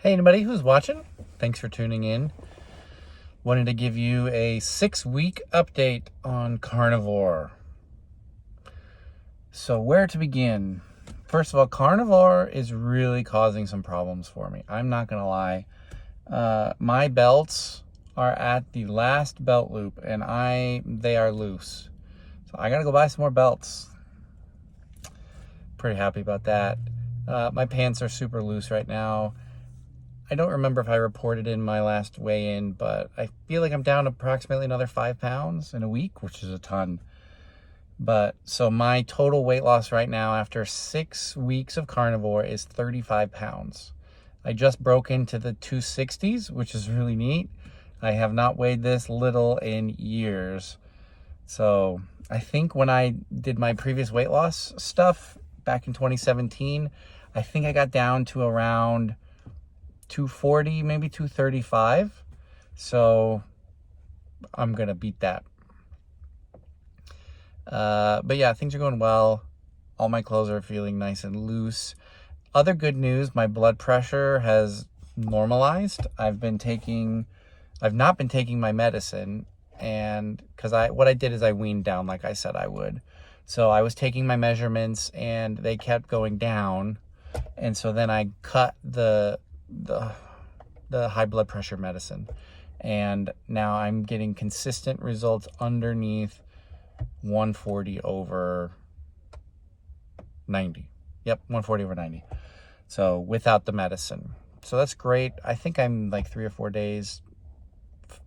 Hey, anybody who's watching, thanks for tuning in. Wanted to give you a 6-week update on carnivore. So where to begin? First of all, carnivore is really causing some problems for me. I'm not gonna lie. My belts are at the last belt loop and they are loose. So I gotta go buy some more belts. Pretty happy about that. My pants are super loose right now. I don't remember if I reported in my last weigh-in, but I feel like I'm down approximately another 5 pounds in a week, which is a ton. But so my total weight loss right now after 6 weeks of carnivore is 35 pounds. I just broke into the 260s, which is really neat. I have not weighed this little in years. So I think when I did my previous weight loss stuff back in 2017, I think I got down to around 240, maybe 235. So I'm gonna beat that. But yeah, things are going well. All my clothes are feeling nice and loose. Other good news, my blood pressure has normalized. I've not been taking my medicine, and what I did is I weaned down like I said I would. So I was taking my measurements and they kept going down. And so then I cut the high blood pressure medicine, and now I'm getting consistent results underneath 140 over 90. Yep, 140 over 90. So without the medicine. So that's great. I think I'm like 3 or 4 days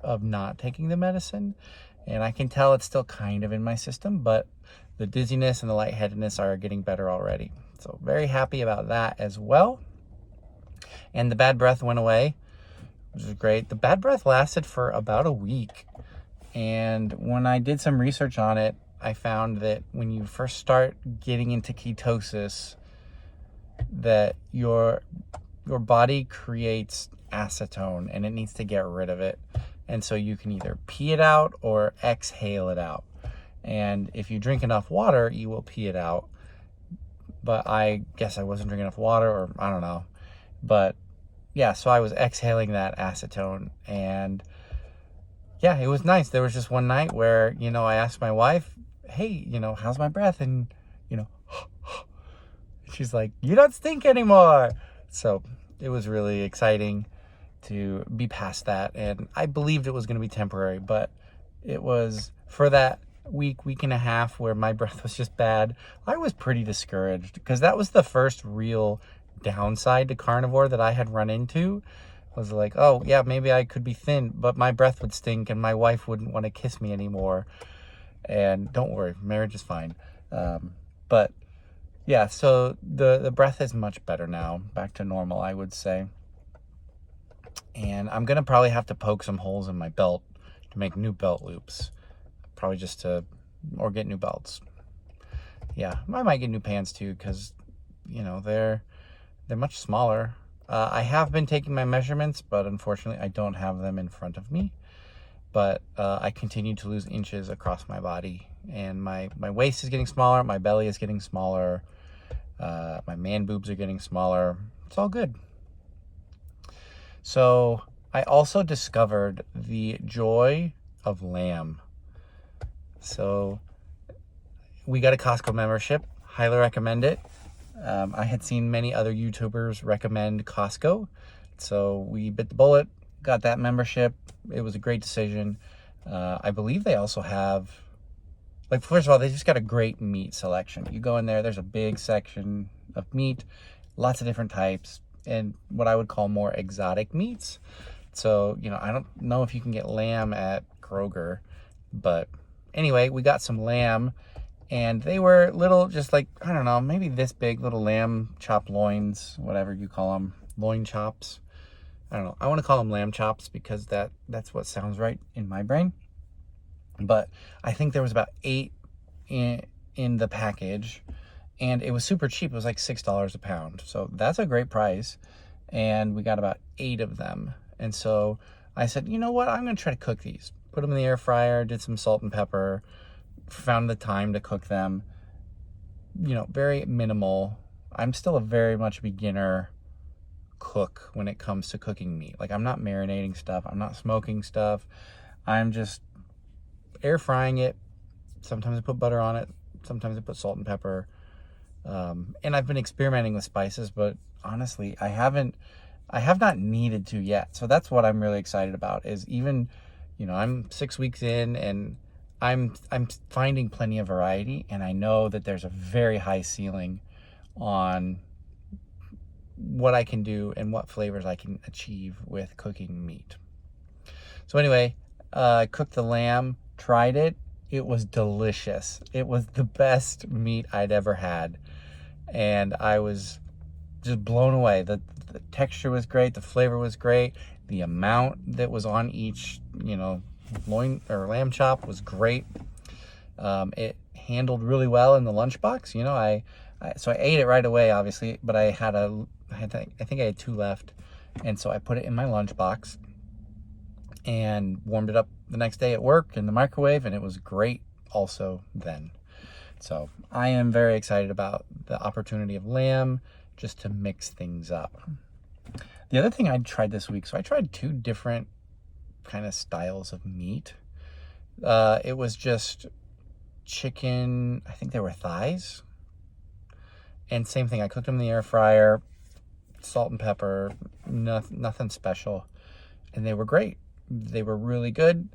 of not taking the medicine, and I can tell it's still kind of in my system, but the dizziness and the lightheadedness are getting better already. So very happy about that as well. And the bad breath went away, which is great. The bad breath lasted for about a week. And when I did some research on it, I found that when you first start getting into ketosis, that your body creates acetone and it needs to get rid of it. And so you can either pee it out or exhale it out. And if you drink enough water, you will pee it out. But I guess I wasn't drinking enough water, or I don't know. But yeah, so I was exhaling that acetone, and yeah, it was nice. There was just one night where, I asked my wife, hey, how's my breath? And, she's like, you don't stink anymore. So it was really exciting to be past that. And I believed it was going to be temporary, but it was for that week and a half where my breath was just bad. I was pretty discouraged because that was the first real downside to carnivore that I had run into. Was like, oh yeah, maybe I could be thin, but my breath would stink and my wife wouldn't want to kiss me anymore. And don't worry, marriage is fine. But yeah, so the breath is much better now, back to normal, I would say. And I'm gonna probably have to poke some holes in my belt to make new belt loops, probably or get new belts. Yeah, I might get new pants too, because they're much smaller. I have been taking my measurements, but unfortunately I don't have them in front of me. But I continue to lose inches across my body, and my waist is getting smaller, my belly is getting smaller, my man boobs are getting smaller. It's all good. So I also discovered the joy of lamb. So we got a Costco membership. Highly recommend it. I had seen many other YouTubers recommend Costco. So we bit the bullet, got that membership. It was a great decision. I believe they also have, first of all, they just got a great meat selection. You go in there, there's a big section of meat, lots of different types, and what I would call more exotic meats. So, I don't know if you can get lamb at Kroger, but anyway, we got some lamb, and they were little, just I don't know, maybe this big, little lamb chop loins, whatever you call them, loin chops. I don't know. I want to call them lamb chops because that's what sounds right in my brain. But I think there was about 8 in the package, and it was super cheap. It was like $6 a pound. So that's a great price. And we got about 8 of them. And so I said, you know what? I'm going to try to cook these. Put them in the air fryer, did some salt and pepper, found the time to cook them. Very minimal. I'm still a very much beginner cook when it comes to cooking meat. Like, I'm not marinating stuff. I'm not smoking stuff. I'm just air frying it. Sometimes I put butter on it. Sometimes I put salt and pepper. And I've been experimenting with spices, but honestly, I have not needed to yet. So that's what I'm really excited about, is even, I'm 6 weeks in, and I'm finding plenty of variety, and I know that there's a very high ceiling on what I can do and what flavors I can achieve with cooking meat. So anyway, I cooked the lamb, tried it. It was delicious. It was the best meat I'd ever had. And I was just blown away. The texture was great. The flavor was great. The amount that was on each, loin or lamb chop was great. It handled really well in the lunchbox. So I ate it right away, obviously, but I think I had 2 left. And so I put it in my lunchbox and warmed it up the next day at work in the microwave, and it was great also then. So I am very excited about the opportunity of lamb, just to mix things up. The other thing I tried this week, so I tried 2 different kind of styles of meat. It was just chicken, I think they were thighs. And same thing, I cooked them in the air fryer, salt and pepper, nothing special. And they were great. They were really good.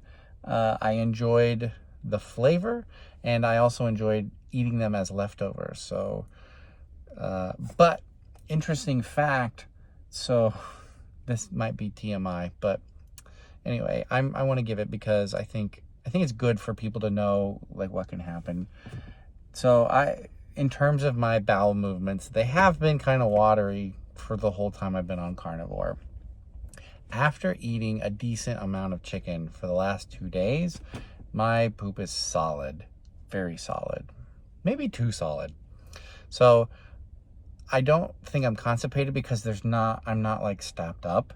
I enjoyed the flavor, and I also enjoyed eating them as leftovers. So, but interesting fact, so this might be TMI, but anyway, I want to give it because I think it's good for people to know, like, what can happen. So in terms of my bowel movements, they have been kind of watery for the whole time I've been on carnivore. After eating a decent amount of chicken for the last 2 days, my poop is solid, very solid, maybe too solid. So I don't think I'm constipated because I'm not like stopped up.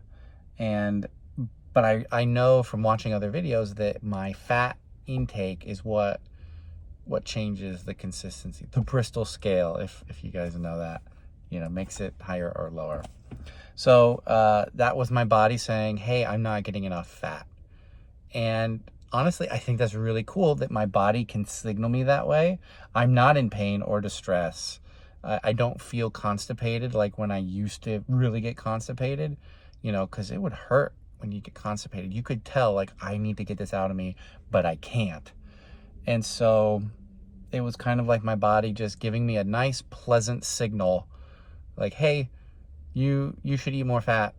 But I know from watching other videos that my fat intake is what changes the consistency, the Bristol scale, if you guys know that, makes it higher or lower. So that was my body saying, hey, I'm not getting enough fat. And honestly, I think that's really cool that my body can signal me that way. I'm not in pain or distress. I don't feel constipated like when I used to really get constipated, because it would hurt when you get constipated. You could tell, like, I need to get this out of me, but I can't. And so it was kind of like my body just giving me a nice, pleasant signal, like, hey, you should eat more fat,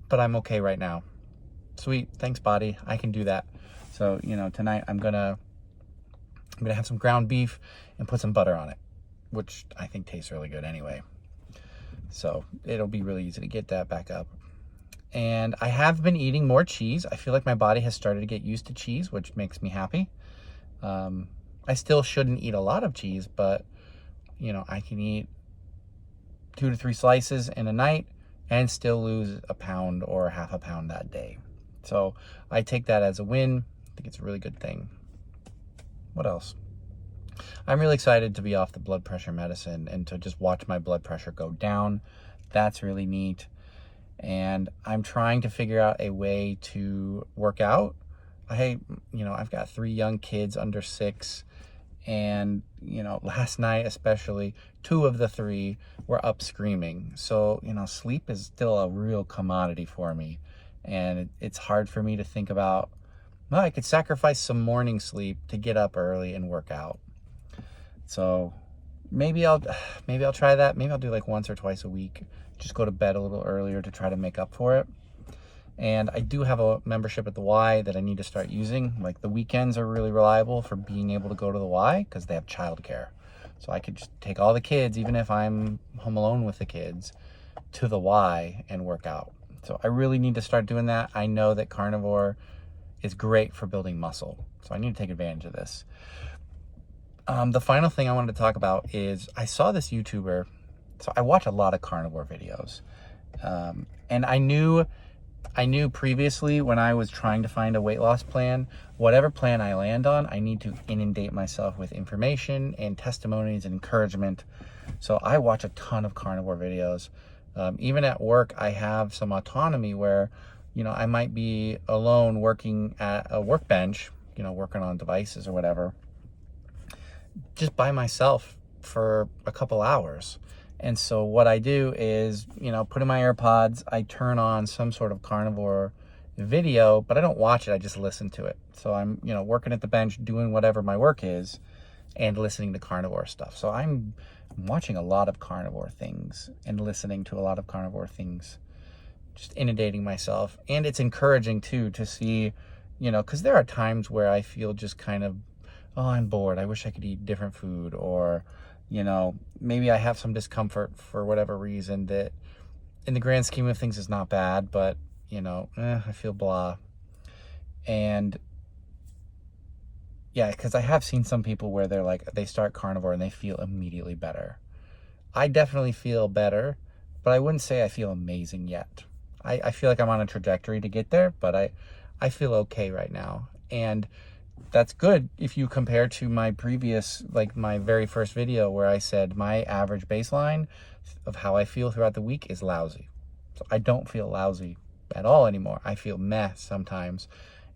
but I'm okay right now. Sweet, thanks, body. I can do that. So, tonight I'm gonna have some ground beef and put some butter on it, which I think tastes really good anyway. So it'll be really easy to get that back up. And I have been eating more cheese. I feel like my body has started to get used to cheese, which makes me happy. I still shouldn't eat a lot of cheese, but I can eat 2 to 3 slices in a night and still lose a pound or half a pound that day. So I take that as a win. I think it's a really good thing. What else? I'm really excited to be off the blood pressure medicine and to just watch my blood pressure go down. That's really neat. And I'm trying to figure out a way to work out. I've got 3 young kids under 6. And, last night especially, 2 of the 3 were up screaming. So, sleep is still a real commodity for me. And it's hard for me to think about, well, I could sacrifice some morning sleep to get up early and work out. So maybe I'll try that. Maybe I'll do like once or twice a week. Just go to bed a little earlier to try to make up for it. And I do have a membership at the Y that I need to start using. Like, the weekends are really reliable for being able to go to the Y because they have childcare. So I could just take all the kids, even if I'm home alone with the kids, to the Y and work out. So I really need to start doing that. I know that carnivore is great for building muscle. So I need to take advantage of this. The final thing I wanted to talk about is I saw this YouTuber. So I watch a lot of carnivore videos. And I knew previously when I was trying to find a weight loss plan, whatever plan I land on, I need to inundate myself with information and testimonies and encouragement. So I watch a ton of carnivore videos. Even at work, I have some autonomy where, I might be alone working at a workbench, working on devices or whatever, just by myself for a couple hours. And so what I do is, put in my AirPods, I turn on some sort of carnivore video, but I don't watch it, I just listen to it. So I'm, working at the bench, doing whatever my work is, and listening to carnivore stuff. So I'm watching a lot of carnivore things and listening to a lot of carnivore things, just inundating myself. And it's encouraging too to see, because there are times where I feel just kind of, oh, I'm bored, I wish I could eat different food, or maybe I have some discomfort for whatever reason that in the grand scheme of things is not bad, but I feel blah. And yeah, because I have seen some people where they're like, they start carnivore and they feel immediately better. I definitely feel better, but I wouldn't say I feel amazing yet. I feel like I'm on a trajectory to get there, but I feel okay right now. And that's good if you compare to my previous, like my very first video where I said my average baseline of how I feel throughout the week is lousy. So I don't feel lousy at all anymore. I feel meh sometimes,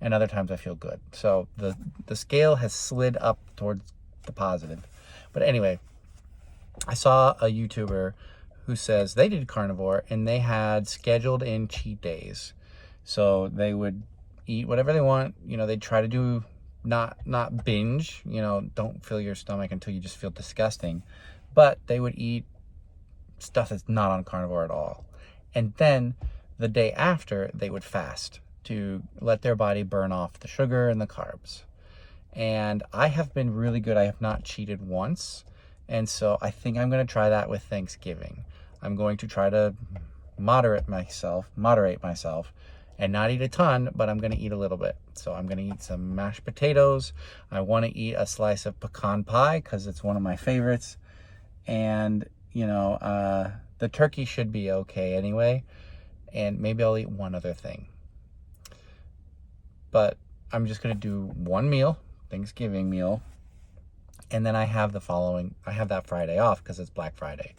and other times I feel good. So the scale has slid up towards the positive. But anyway, I saw a YouTuber who says they did carnivore and they had scheduled in cheat days. So they would eat whatever they want. They'd try to do not binge, don't fill your stomach until you just feel disgusting. But they would eat stuff that's not on carnivore at all. And then the day after, they would fast to let their body burn off the sugar and the carbs. And I have been really good. I have not cheated once. And so I think I'm going to try that with Thanksgiving. I'm going to try to moderate myself and not eat a ton, but I'm going to eat a little bit. So I'm going to eat some mashed potatoes. I want to eat a slice of pecan pie because it's one of my favorites. And, the turkey should be okay anyway. And maybe I'll eat one other thing. But I'm just going to do one meal, Thanksgiving meal. And then I have that Friday off because it's Black Friday.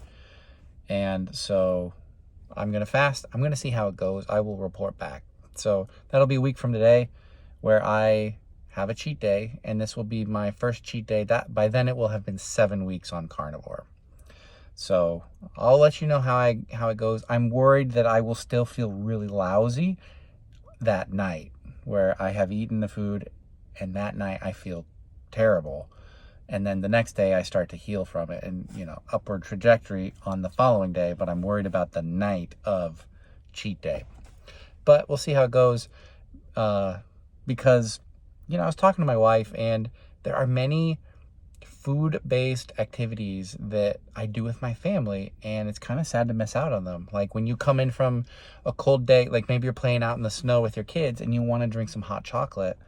And so I'm going to fast. I'm going to see how it goes. I will report back. So that'll be a week from today where I have a cheat day. And this will be my first cheat day. That by then it will have been 7 weeks on carnivore. So I'll let you know how it goes. I'm worried that I will still feel really lousy that night where I have eaten the food and that night I feel terrible. And then the next day I start to heal from it and, upward trajectory on the following day. But I'm worried about the night of cheat day. But we'll see how it goes because, I was talking to my wife and there are many food-based activities that I do with my family, and it's kind of sad to miss out on them. Like when you come in from a cold day, like maybe you're playing out in the snow with your kids and you want to drink some hot chocolate,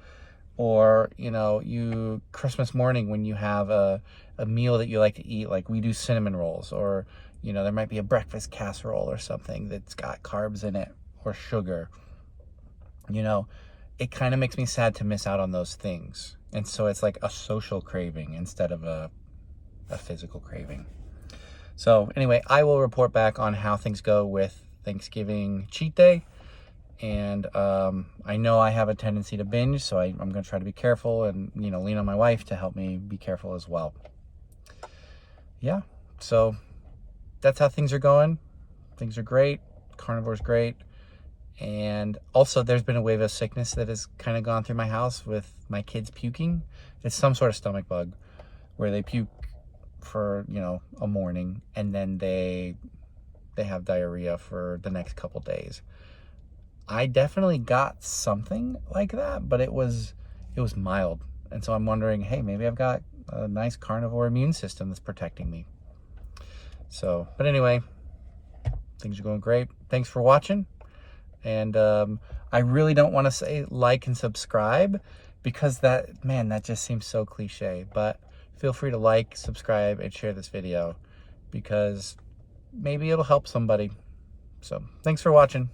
or you Christmas morning when you have a meal that you like to eat, like we do cinnamon rolls, or there might be a breakfast casserole or something that's got carbs in it or sugar. It kind of makes me sad to miss out on those things. And so it's like a social craving instead of a physical craving. So anyway, I will report back on how things go with Thanksgiving cheat day. And I know I have a tendency to binge, so I'm going to try to be careful and, lean on my wife to help me be careful as well. Yeah, so that's how things are going. Things are great. Carnivore's great. And also there's been a wave of sickness that has kind of gone through my house with my kids puking. It's some sort of stomach bug where they puke for, a morning and then they have diarrhea for the next couple days. I definitely got something like that, but it was mild. And so I'm wondering, hey, maybe I've got a nice carnivore immune system that's protecting me. So, but anyway, things are going great. Thanks for watching. And I really don't want to say like and subscribe because that just seems so cliche. But feel free to like, subscribe, and share this video because maybe it'll help somebody. So thanks for watching.